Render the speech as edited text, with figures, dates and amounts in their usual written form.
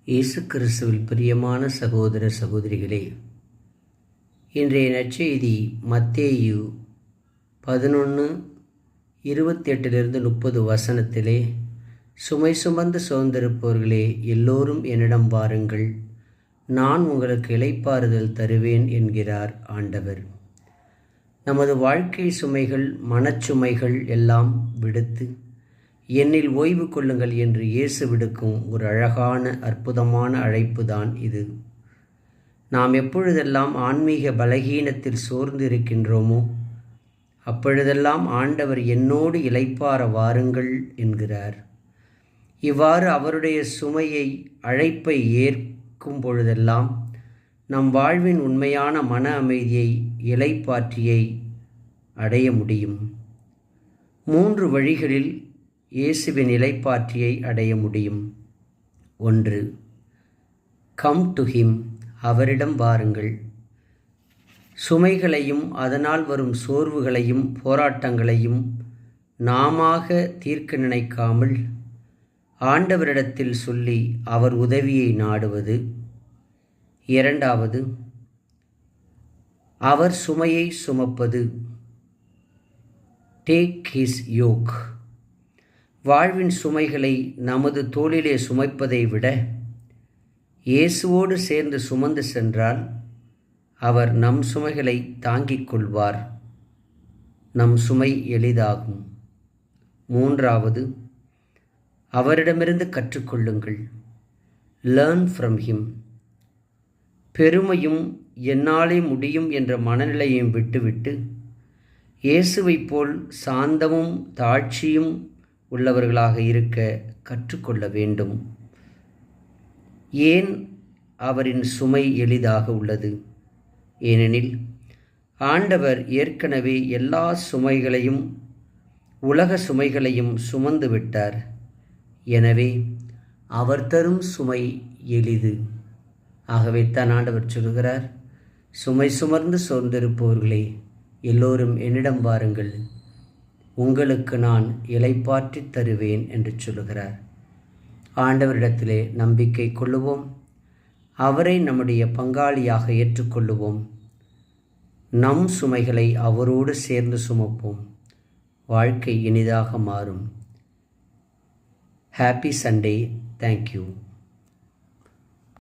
இயேசு கிறிஸ்துவில் பிரியமான சகோதர சகோதரிகளே, இன்றைய நற்செய்தி மத்தேயு 11:28-30 வசனத்திலே, சுமை சுமந்து சோர்ந்திருப்பவர்களே எல்லோரும் என்னிடம் வாருங்கள், நான் உங்களுக்கு இளைப்பாறுதல் தருவேன் என்கிறார் ஆண்டவர். நமது வாழ்க்கை சுமைகள், மனச்சுமைகள் எல்லாம் விடுத்து என்னில் ஓய்வு கொள்ளுங்கள் என்று இயேசு விடுக்கும் ஒரு அழகான அற்புதமான அழைப்பு தான் இது. நாம் எப்பொழுதெல்லாம் ஆன்மீக பலகீனத்தில் சோர்ந்து இருக்கின்றோமோ அப்பொழுதெல்லாம் ஆண்டவர் என்னோடு இளைப்பாற வாருங்கள் என்கிறார். இவ்வாறு அவருடைய சுமையை, அழைப்பை ஏற்கும் பொழுதெல்லாம் நம் வாழ்வின் உண்மையான மன அமைதியை, இளைப்பாற்றியை அடைய முடியும். 3 வழிகளில் இயேசுவின் இளைப்பாற்றியை அடைய முடியும். 1. கம் டு ஹிம், அவரிடம் வாருங்கள். சுமைகளையும் அதனால் வரும் சோர்வுகளையும் போராட்டங்களையும் நாமாக தீர்க்க நினைக்காமல் ஆண்டவரிடத்தில் சொல்லி அவர் உதவியை நாடுவது. 2. அவர் சுமையை சுமப்பது. Take his yoke. வாழ்வின் சுமைகளை நமது தோளிலே சுமைப்பதை விட இயேசுவோடு சேர்ந்து சுமந்து சென்றால் அவர் நம் சுமைகளை தாங்கிக் கொள்வார். நம் சுமை எளிதாகும். 3. அவரிடமிருந்து கற்றுக்கொள்ளுங்கள். Learn from him. பெருமையும் என்னாலே முடியும் என்ற மனநிலையையும் விட்டுவிட்டு இயேசுவைப் போல் சாந்தமும் தாழ்ச்சியும் உள்ளவர்களாக இருக்க கற்றுக்கொள்ள வேண்டும். ஏன் அவரின் சுமை எளிதாக உள்ளது? ஏனெனில் ஆண்டவர் ஏற்கனவே எல்லா சுமைகளையும், உலக சுமைகளையும் சுமந்து விட்டார். எனவே அவர் தரும் சுமை எளிது. ஆகவே தான் ஆண்டவர் சொல்கிறார், சுமை சுமர்ந்து சோர்ந்திருப்பவர்களே எல்லோரும் என்னிடம் வாருங்கள், உங்களுக்கு நான் இளைப்பாற்றி தருவேன் என்று சொல்லுகிறார். ஆண்டவரிடத்திலே நம்பிக்கை கொள்ளுவோம். அவரை நம்முடைய பங்காளியாக ஏற்றுக்கொள்ளுவோம். நம் சுமைகளை அவரோடு சேர்ந்து சுமப்போம். வாழ்க்கை இனிதாக மாறும். Happy Sunday. தேங்க்யூ.